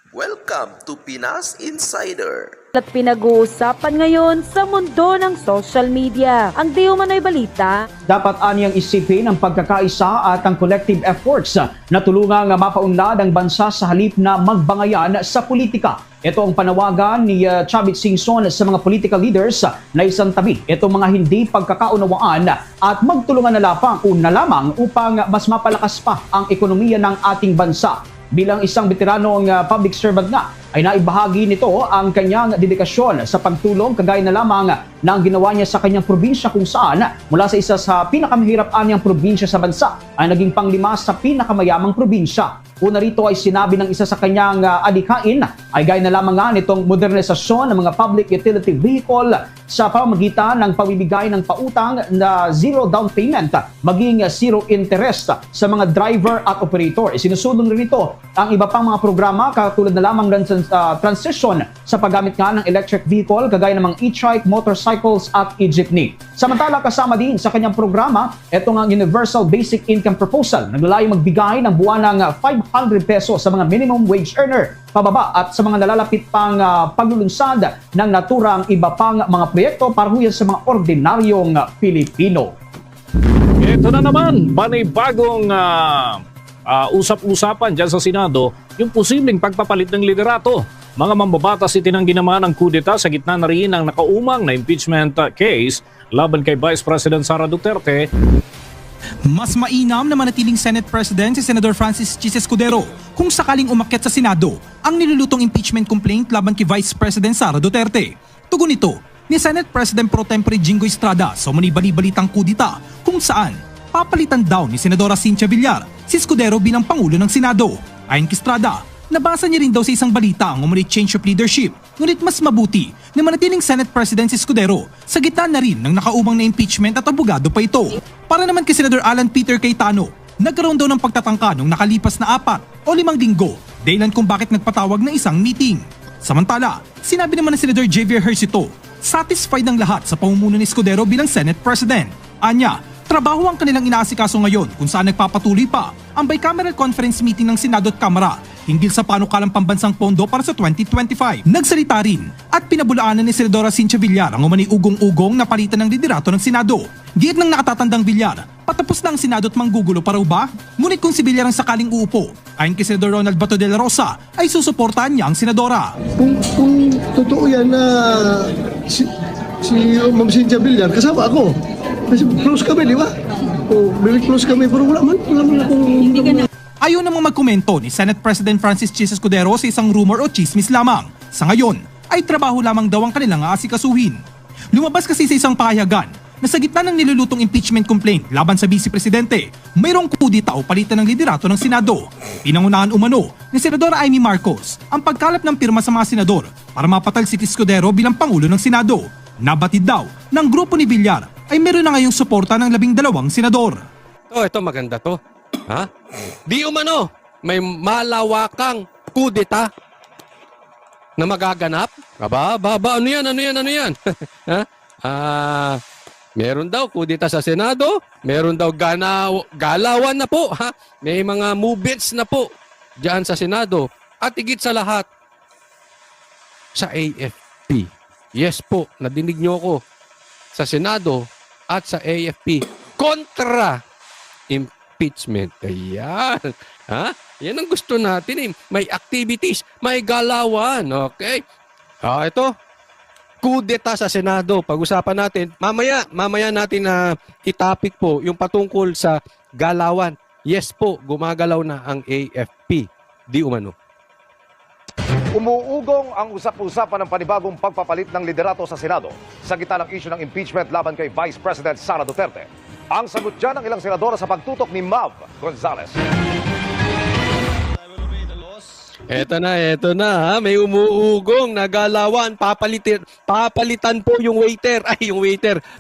Welcome to Pinas Insider. At pinag-uusapan ngayon sa mundo ng social media. Ang di umano'y balita. Dapat aniyang isipin ang pagkakaisa at ang collective efforts na tulungang mapaunlad ang bansa sa halip na magbangayan sa politika. Ito ang panawagan ni Chavit Singson sa mga political leaders na isang tabi itong mga hindi pagkakaunawaan at magtulungan na lamang upang mas mapalakas pa ang ekonomiya ng ating bansa. Bilang isang veteranong public servant na, ay naibahagi nito ang kanyang dedikasyon sa pagtulong kagaya na lamang na ang ginawa niya sa kanyang probinsya kung saan mula sa isa sa pinakamahirap anyang probinsya sa bansa ay naging panglima sa pinakamayamang probinsya. Una rito ay sinabi ng isa sa kanyang adikain ay gaya na lamang nga nitong modernisasyon ng mga public utility vehicle sa pamamagitan ng pamimigay ng pautang na zero down payment maging zero interest sa mga driver at operator. Isinusunod rin ito ang iba pang mga programa katulad na lamang ng transition sa paggamit nga ng electric vehicle kagaya ng mga e-trike, motorcycles at e-jeepney. Samantala kasama din sa kanyang programa itong ang Universal Basic Income Proposal na naglalayong magbigay ng buwan ng 500 pesos sa mga minimum wage earner pababa at sa mga nalalapit pang paglulunsad ng naturang iba pang mga proyekto para huyan sa mga ordinaryong Pilipino. Ito na naman, panibagong usap-usapan dyan sa Senado, yung posibleng pagpapalit ng liderato. Mga mambabatas itinanggi naman ang kudeta sa gitna na rin ng nakaumang na impeachment case laban kay Vice President Sara Duterte. Mas mainam na manatiling Senate President si Senador Francis Chis Escudero kung sakaling umakyat sa Senado ang nilulutong impeachment complaint laban kay Vice President Sara Duterte. Tugon nito ni Senate President Pro Tempore Jingo Estrada sa umani-bali-balitang kudita kung saan papalitan daw ni Senadora Cynthia Villar si Escudero bilang Pangulo ng Senado. Ayon kay Estrada, nabasa niya rin daw sa isang balita ang umani change of leadership, ngunit mas mabuti na manatiling Senate President si Escudero sa gitna na rin ng nakaumang na impeachment at abogado pa ito. Para naman kay Senador Alan Peter Cayetano, nagkaroon daw ng pagtatangka nung nakalipas na 4 o 5 linggo dahilan kung bakit nagpatawag ng isang meeting. Samantala, sinabi naman ni Senador Javier Hercito, satisfied ang lahat sa pamumuno ni Escudero bilang Senate President. Anya, trabaho ang kanilang inaasikaso ngayon kung saan nagpapatuloy pa ang bicameral conference meeting ng Senado at Kamara hinggil sa panukalang pambansang pondo para sa 2025. Nagsalita rin at pinabulaanan ni Senadora Cynthia Villar ang umani ugong-ugong na palitan ng liderato ng Senado. Giit ng nakatatandang Villar, patapos na ang Senado at manggugulo pa raw ba? Ngunit kung si Villar ang sakaling uupo, ayon kay Senador Ronald Bato de la Rosa, ay susuportahan niya ang Senadora. Kung totoo yan na si Ma'am Cynthia Villar, kasama ako. Kasi close kami, di ba? O, very close kami, pero wala man akong... Ayaw namang magkomento ni Senate President Francis Chis Escudero sa isang rumor o chismis lamang. Sa ngayon, ay trabaho lamang daw ang kanilang aasikasuhin. Lumabas kasi sa isang pahayagan na sa gitna ng nilulutong impeachment complaint laban sa Vice Presidente, mayroong kudita o palitan ng liderato ng Senado. Pinangunahan umano ni Senadora Amy Marcos ang pagkalap ng pirma sa mga senador para mapatalsik Escudero bilang Pangulo ng Senado. Nabatid daw ng grupo ni Villar ay meron na ngayong suporta ng 12 senador. Ito maganda to. Ha? Di umano, may malawakang kudeta na magaganap. Ano yan? Ha? Meron daw kudeta sa Senado, meron daw galawan na po. Ha? May mga movements na po diyan sa Senado. At higit sa lahat, sa AFP. Yes po, nadinig nyo ko. Sa Senado at sa AFP, kontra impeachment. Ayan. Ha? Yan ang gusto natin eh. May activities, may galawan. Okay? Ito. Kudeta sa Senado. Pag-usapan natin. Mamaya natin na itapik po yung patungkol sa galawan. Yes po, gumagalaw na ang AFP. Di umano. Umuugong ang usap-usapan ng panibagong pagpapalit ng liderato sa Senado sa gitna ng issue ng impeachment laban kay Vice President Sara Duterte. Ang sagot dyan ng ilang senadora sa pagtutok ni Mav Gonzales. Eto na ha. May umuugong na galawan. Papalitan po yung waiter.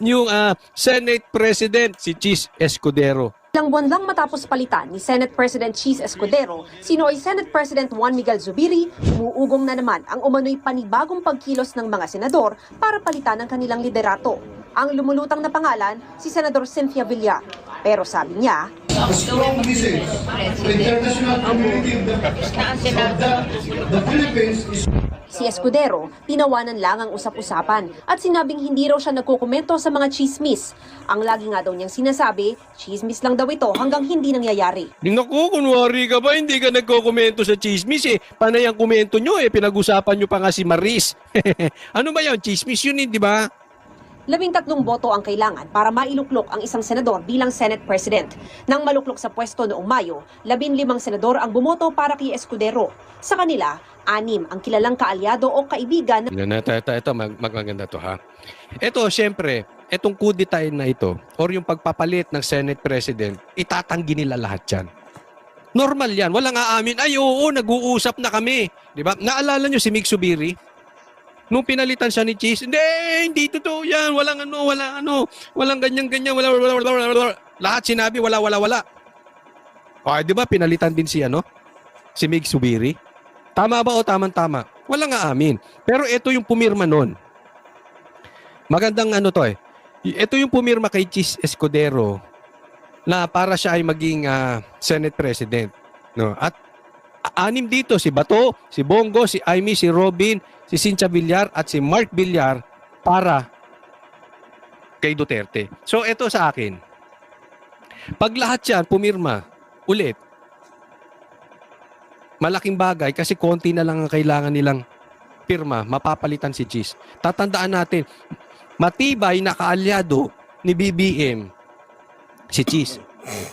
Yung Senate President, si Chis Escudero. Ilang buwan lang matapos palitan ni Senate President Chis Escudero, sinoy Senate President Juan Miguel Zubiri, umuugong na naman ang umano'y panibagong pagkilos ng mga senador para palitan ang kanilang liderato. Ang lumulutang na pangalan, si Senador Cynthia Villar. Pero sabi niya, a strong message to the international community that the Philippines is Si Escudero, tinawanan lang ang usap-usapan at sinabing hindi raw siya nagkukomento sa mga chismis. Ang lagi nga daw niyang sinasabi, chismis lang daw ito hanggang hindi nangyayari. Naku, kunwari ka ba, hindi ka nagko-komento sa chismis eh. Panay ang komento nyo eh, pinag-usapan nyo pa nga si Maris. Ano ba yan? Chismis yun eh, di ba? 13 boto ang kailangan para mailuklok ang isang senador bilang Senate President. Nang maluklok sa pwesto noong Mayo, 15 senador ang bumoto para kay Escudero. Sa kanila, 6 ang kilalang kaalyado o kaibigan. Ito, maganda to ha. Ito, syempre, itong kudita na ito, or yung pagpapalit ng Senate President, itatanggi nila lahat yan. Normal yan, walang aamin. Ay, oo, nag-uusap na kami. Di ba? Naalala nyo si Mig Zubiri? Nung pinalitan siya ni Cheese, hindi totoo yan. Walang ganyan-ganyan. Lahat sinabi, wala. Di ba pinalitan din si Mig Zubiri? Tama ba o tamang-tama? Walang aamin. Pero ito yung pumirma nun. Magandang Ito yung pumirma kay Cheese Escudero na para siya ay maging Senate President. No? At 6 dito, si Bato, si Bongo, si Amy, si Robin, si Cynthia Villar at si Mark Villar para kay Duterte. So ito sa akin. Pag lahat yan pumirma ulit, malaking bagay kasi konti na lang ang kailangan nilang pirma, mapapalitan si Cheese. Tatandaan natin, matibay na kaalyado ni BBM si Cheese.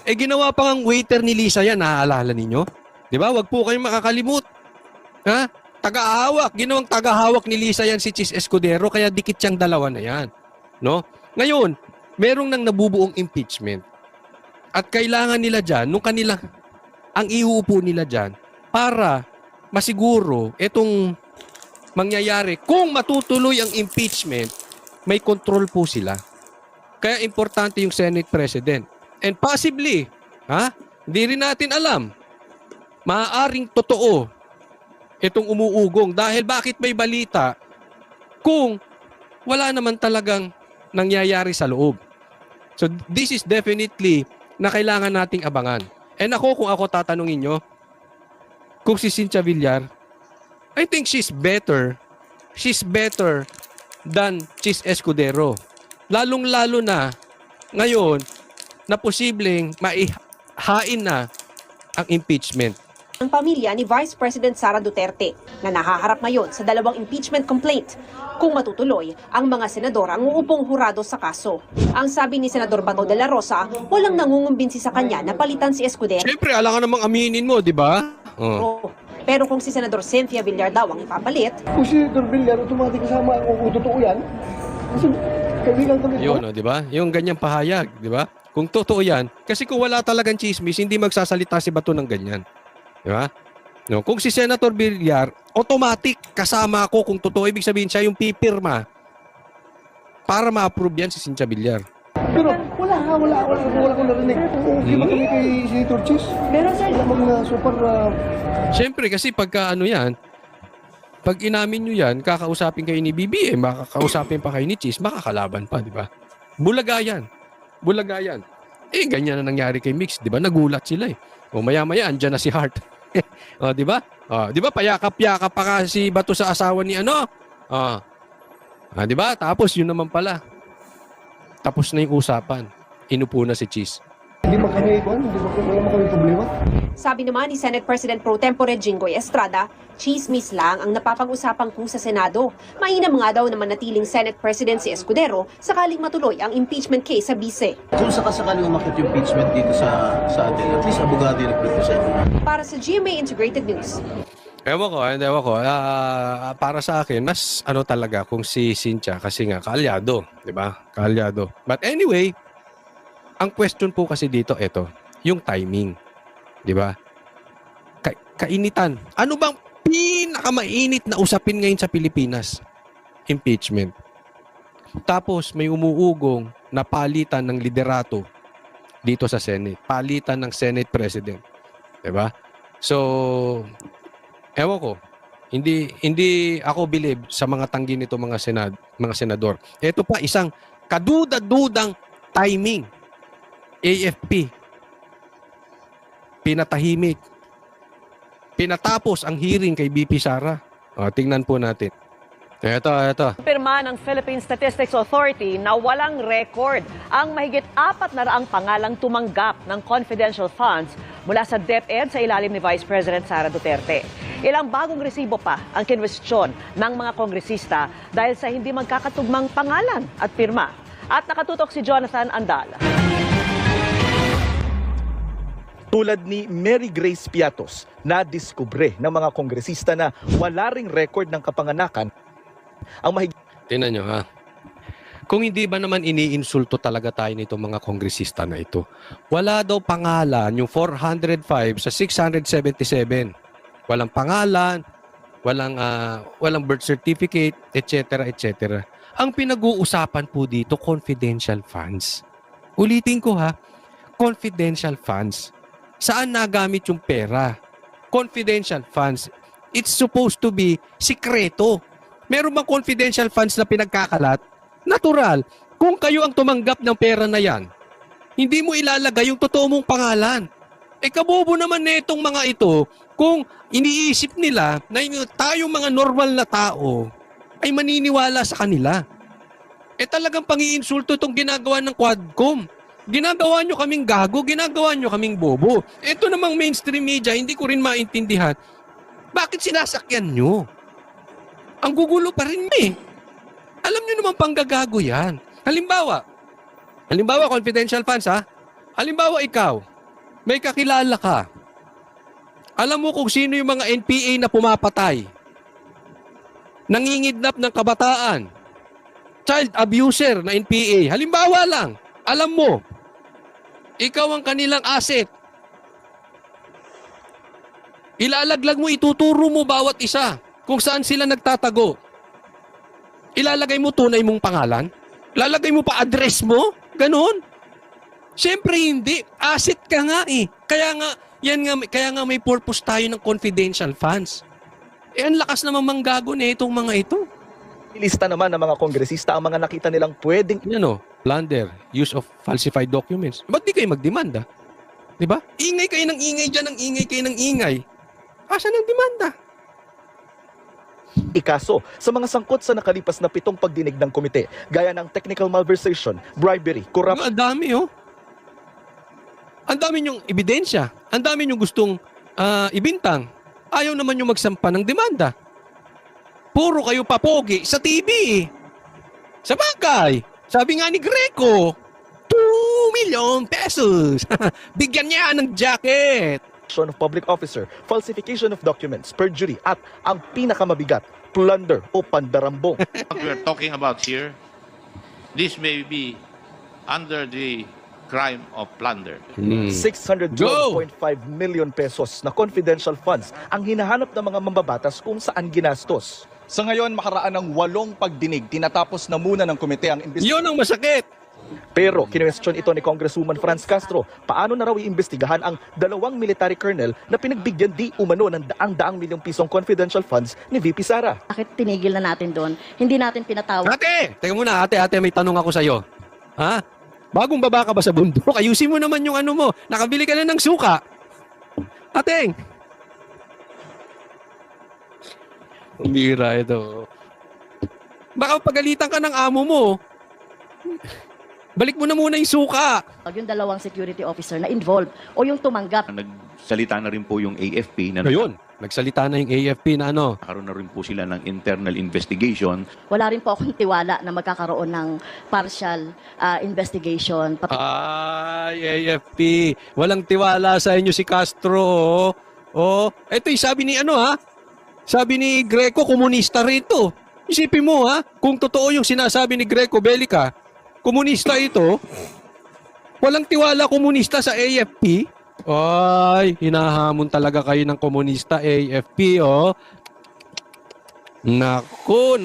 Ginawa pa ang waiter ni Lisa yan, naaalala ninyo? Di ba? Wag po kayong makakalimut. Ha? Tagahawak. Ginawang tagahawak ni Lisa yan si Cheese Escudero, kaya dikit siyang dalawa na yan. No? Ngayon, merong nang nabubuong impeachment. At kailangan nila dyan, ang iuupo nila dyan, para masiguro itong mangyayari. Kung matutuloy ang impeachment, may control po sila. Kaya importante yung Senate President. And possibly, hindi rin natin alam, maaaring totoo itong umuugong. Dahil bakit may balita kung wala naman talagang nangyayari sa loob. So this is definitely na kailangan nating abangan. And kung ako tatanungin nyo, kung si Cynthia Villar, I think she's better than Cheese Escudero. Lalong-lalo na ngayon na posibleng maihain na ang impeachment Ang pamilya ni Vice President Sara Duterte na nahaharap ngayon sa 2 impeachment complaint. Kung matutuloy, ang mga senador ang uupong hurado sa kaso. Ang sabi ni Senador Bato de la Rosa, walang nangungumbinsi sa kanya na palitan si Escudero. Siyempre, alangan namang aminin mo, di ba? Pero kung si Senador Cynthia Villar daw ang ipapalit, kung si Senador Villar, automatic kasama kung totoo yan. Kasi kaibigan kami. Yun, di ba? Yung ganyang pahayag, di ba? Kung totoo yan, kasi kung wala talagang chismis, hindi magsasalita si Bato ng ganyan. Di ba? No, kung si Senator Villar, automatic kasama ako kung totoo. Ibig sabihin siya yung pipirma para ma-approve yan si Cynthia Villar. Pero wala akong narinig. Okay ba kami kay Senator Cheese? Meron sir. Wala bang super... Siyempre, kasi pagka yan, pag inamin nyo yan, kakausapin kayo ni BBM, makakausapin pa kayo ni Cheese, makakalaban pa, di ba? Bulaga yan. Ganyan na nangyari kay Mix, di ba? Nagulat sila eh. O maya-maya, andyan na si Hart. Di ba? Di ba? Payakap-yakap pa kasi Bato sa asawa ni di ba? Tapos yun naman pala. Tapos na yung usapan. Inupo na si Cheese. Hindi ba kami problema? sabi naman ni Senate President Pro Tempore Jinggoy Estrada, chismis lang ang napapag-usapan kung sa Senado. Mainam nga daw na manatiling Senate President si Escudero sakaling matuloy ang impeachment case sa Bise. Kung sakasakaling umakit yung impeachment dito sa atin, at least abogado yung nag-represent. Para sa GMA Integrated News. Ewan ko. Para sa akin, mas talaga kung si Cynthia kasi nga kaalyado, di ba? Kaalyado. But anyway, ang question po kasi dito, yung timing. Di ba? Kainitan. Ano bang pinakamainit na usapin ngayon sa Pilipinas? Impeachment. Tapos may umuugong na palitan ng liderato dito sa Senate. Palitan ng Senate President. Di ba? So, ewan ko. Hindi ako believe sa mga tanggi nito mga senador. Ito pa isang kaduda-dudang timing. AFP. pinatahimik. Pinatapos ang hearing kay BP Sara. O, tingnan po natin. Ito. Pirma ng Philippine Statistics Authority na walang record ang mahigit 400 pangalang tumanggap ng confidential funds mula sa DepEd sa ilalim ni Vice President Sara Duterte. Ilang bagong resibo pa ang kinwestiyon ng mga kongresista dahil sa hindi magkakatugmang pangalan at pirma. At nakatutok si Jonathan Andal. Tulad ni Mary Grace Piatos, na diskubre ng mga kongresista na wala ring record ng kapanganakan ang mahigit. Tingnan nyo ha. Kung hindi ba naman iniinsulto talaga tayo nito mga kongresista na ito. Wala daw pangalan yung 405 sa 677. Walang pangalan, walang birth certificate, etc. etc. Ang pinag-uusapan po dito, confidential funds. Ulitin ko ha, confidential funds. Saan nagamit yung pera? Confidential funds. It's supposed to be sikreto. Meron bang confidential funds na pinagkakalat? Natural. Kung kayo ang tumanggap ng pera na yan, hindi mo ilalagay yung totoo mong pangalan. Kabobo naman na itong mga ito kung iniisip nila na tayo mga normal na tao ay maniniwala sa kanila. Talagang pang-iinsulto itong ginagawa ng Quadcom. Ginagawa nyo kaming gago, ginagawa nyo kaming bobo. Ito namang mainstream media, hindi ko rin maintindihan. Bakit sinasakyan nyo? Ang gugulo pa rin Alam nyo naman panggagago yan. Halimbawa, confidential funds ha? Halimbawa ikaw, may kakilala ka. Alam mo kung sino yung mga NPA na pumapatay, nangingidnap ng kabataan, child abuser na NPA. Halimbawa lang, alam mo, ikaw ang kanilang asset. Ilalaglag mo, ituturo mo bawat isa kung saan sila nagtatago. Ilalagay mo tunay mong pangalan? Ilalagay mo pa address mo? Ganon? Siyempre hindi. Asset ka nga kaya nga may purpose tayo ng confidential funds. Ang lakas naman manggago na itong mga ito. Lista naman ng mga kongresista ang mga nakita nilang pwedeng Plunder, use of falsified documents. Ba't di kayo magdemanda? Diba? Ingay kayo ng ingay dyan, ingay kayo ng ingay. Asan ang demanda? ikaso sa mga sangkot sa nakalipas na 7 pagdinig ng komite, gaya ng technical malversation, bribery, corruption. Ang dami Ang dami niyong ebidensya. Ang dami niyong gustong ibintang. Ayaw naman yung magsampa ng demanda. Puro kayo papogi sa TV. Sa bagay, sabi nga ni Greco, 2 million pesos. Bigyan niya ng jacket. Of public officer, falsification of documents, perjury, at ang pinakamabigat, plunder o pandarambong. What we are talking about here, this may be under the crime of plunder. 612.5 million pesos na confidential funds ang hinahanap ng mga mambabatas kung saan ginastos. Sa ngayon, makaraan ng 8 pagdinig, tinatapos na muna ng komite ang investigasyon. Yun ang masakit. Pero kinwestiyon ito ni Congresswoman Franz Castro, paano na raw iimbestigahan ang 2 military colonel na pinagbigyan di umano ng daang milyong pisong confidential funds ni VP Sara. Bakit tinigil na natin doon? Hindi natin pinatawag. Ate! Teka muna, ate, may tanong ako sa'yo. Ha? Bagong baba ka ba sa bundok? Ayusin mo naman yung ano mo. Nakabili ka na ng suka. Ateng! Umira ito. Baka pagalitan ka ng amo mo. Balik mo na muna yung suka. Yung 2 security officer na involved o yung tumanggap. Nagsalita na rin po yung AFP na Ayun, nagsalita na yung AFP na ano. Nagkaroon na rin po sila ng internal investigation. Wala rin po akong tiwala na magkakaroon ng partial investigation. Ay, AFP. Walang tiwala sa inyo si Castro. Ito yung sabi ni Sabi ni Greco, komunista rito. Isipin mo kung totoo yung sinasabi ni Greco Bellica, komunista ito, walang tiwala komunista sa AFP. Ay, hinahamon talaga kayo ng komunista AFP, Nako.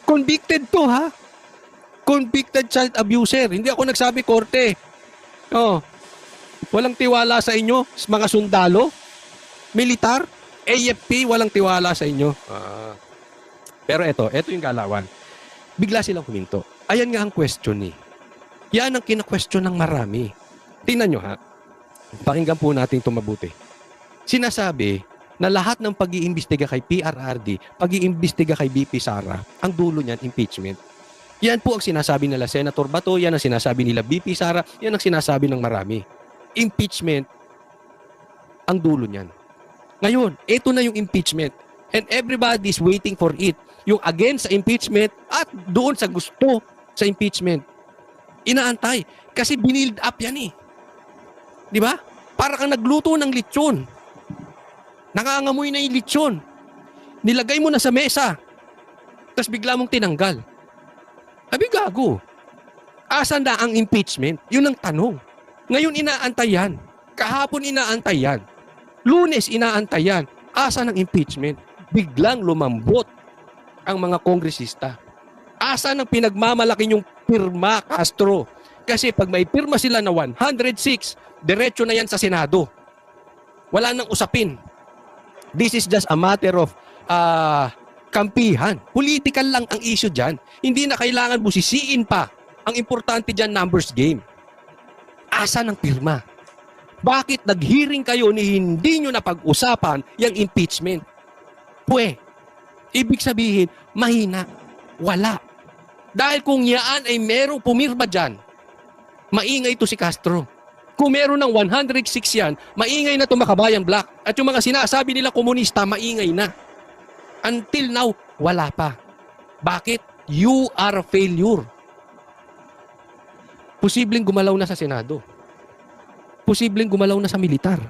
Convicted to, Convicted child abuser. Hindi ako nagsabi korte. Walang tiwala sa inyo, mga sundalo, militar, AFP, walang tiwala sa inyo. Pero ito yung galawan. Bigla silang huminto. Ayan nga ang question Yan ang kina-question ng marami. Tingnan nyo Pakinggan po natin ito mabuti. Sinasabi na lahat ng pag-iimbestiga kay PRRD, pag-iimbestiga kay BP Sara, ang dulo niyan, impeachment. Yan po ang sinasabi nila Senator Bato, yan ang sinasabi nila BP Sara, yan ang sinasabi ng marami. Impeachment, ang dulo niyan. Ngayon, ito na yung impeachment. And everybody is waiting for it. Yung against sa impeachment at doon sa gusto sa impeachment. Inaantay. Kasi binild up yan eh. Di ba? Para kang nagluto ng lechon. Nangangamoy na yung lechon. Nilagay mo na sa mesa. Tapos bigla mong tinanggal. Abi gago. Asan na ang impeachment? Yun ang tanong. Ngayon inaantay yan. Kahapon inaantay yan. Lunes inaantay yan. Asan ang impeachment? Biglang lumambot ang mga kongresista. Asan ang pinagmamalaki yung pirma, Castro? Kasi pag may pirma sila na 106, diretso na yan sa Senado. Wala nang usapin. This is just a matter of kampihan. Political lang ang issue dyan. Hindi na kailangan busisiin pa. Ang importante dyan, numbers game. Asan ang pirma? Bakit nag-hearing kayo ni hindi nyo napag-usapan yung impeachment? Ibig sabihin, mahina. Wala. Dahil kung yaan ay merong pumirma dyan, maingay ito si Castro. Kung meron ng 106 yan, maingay na ito Makabayan Black. At yung mga sinasabi nila komunista, maingay na. Until now, wala pa. Bakit? You are a failure. Posibleng gumalaw na sa Senado. Posibleng gumalaw na sa militar.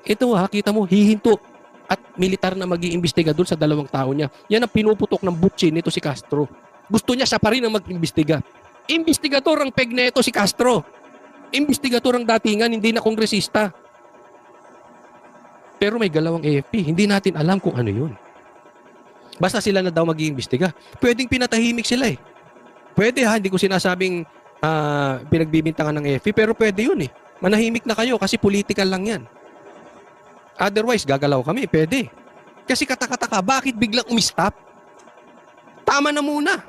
Ito kita mo, hihinto. At militar na mag-iimbestiga doon sa 2 tao niya. Yan ang pinuputok ng butsin nito si Castro. Gusto niya siya pa rin ang mag-imbestiga. Imbestigador ang peg na ito si Castro. Imbestigador ang datingan, hindi na kongresista. Pero may galawang AFP. Hindi natin alam kung ano yun. Basta sila na daw mag-iimbestiga. Pwedeng pinatahimik sila eh. Pwede hindi ko sinasabing pinagbibintangan ng AFP, pero pwede yun eh. Manahimik na kayo kasi political lang yan. Otherwise, gagalaw kami. Pwede. Kasi katakataka, bakit biglang umistop? Tama na muna.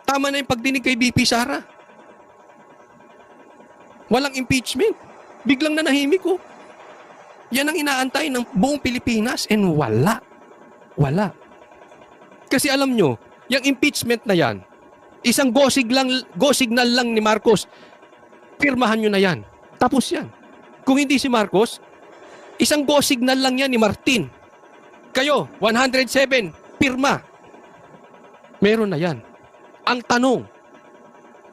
Tama na yung pagdinig kay BP Sara. Walang impeachment. Biglang nanahimik ko. Yan ang inaantay ng buong Pilipinas and wala. Wala. Kasi alam nyo, yung impeachment na yan, isang go signal lang ni Marcos, pirmahan nyo na yan. Tapos yan. Kung hindi si Marcos, isang go signal lang yan ni Martin. Kayo, 107, pirma. Meron na yan. Ang tanong,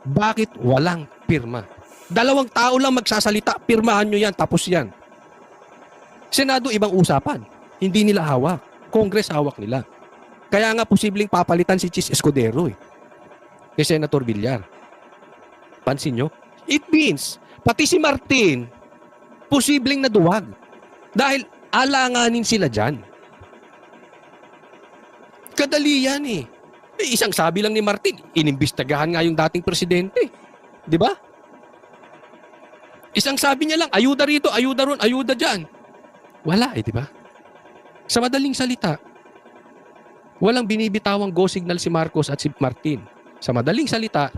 bakit walang pirma? 2 tao lang magsasalita, pirmahan nyo yan, tapos yan. Senado, ibang usapan. Hindi nila hawak. Congress hawak nila. Kaya nga posibleng papalitan si Chis Escudero kay Senator Villar. Pansin nyo? It means, pati si Martin, posibleng naduwag. Dahil alanganin sila dyan. Kadali yan eh. Isang sabi lang ni Martin, inimbestagahan nga yung dating presidente. Di ba? Isang sabi niya lang, ayuda rito, ayuda ron, ayuda dyan. Wala di ba? Sa madaling salita, walang binibitawang go signal si Marcos at si Martin. Sa madaling salita,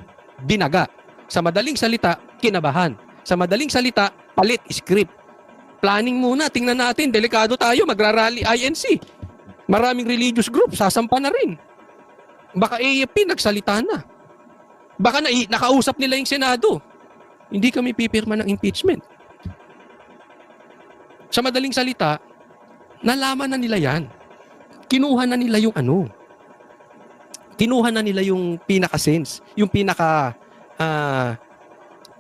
binaga. Sa madaling salita, kinabahan. Sa madaling salita, palit script. Planning muna, tingnan natin, delikado tayo, magrarally INC. Maraming religious group, sasampa na rin. Baka AFP, nagsalita na. Baka nakausap nila yung Senado. Hindi kami pipirma ng impeachment. Sa madaling salita, nalaman na nila yan. Kinuha na nila yung ano. Kinuha na nila yung pinaka-sense. Yung pinaka...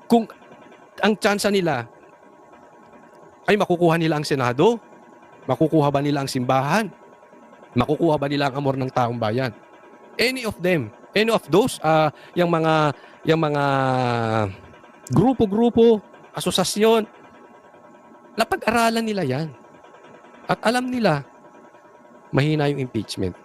kung ang tsansa nila ay makukuha nila ang Senado, makukuha ba nila ang simbahan, makukuha ba nila ang amor ng taong bayan. Any of them, any of those, yung mga grupo-grupo, asosasyon, napag-aralan nila yan. At alam nila, mahina yung impeachment.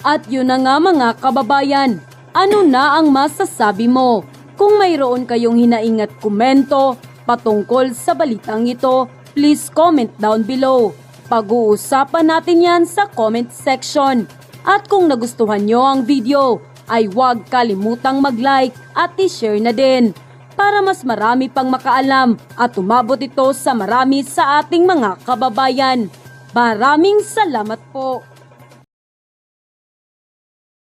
At yun na nga mga kababayan, ano na ang masasabi mo? Kung mayroon kayong hinaing at komento patungkol sa balitang ito, please comment down below. Pag-uusapan natin yan sa comment section. At kung nagustuhan nyo ang video, ay huwag kalimutang mag-like at i-share na din. para mas marami pang makaalam at umabot ito sa marami sa ating mga kababayan. Maraming salamat po.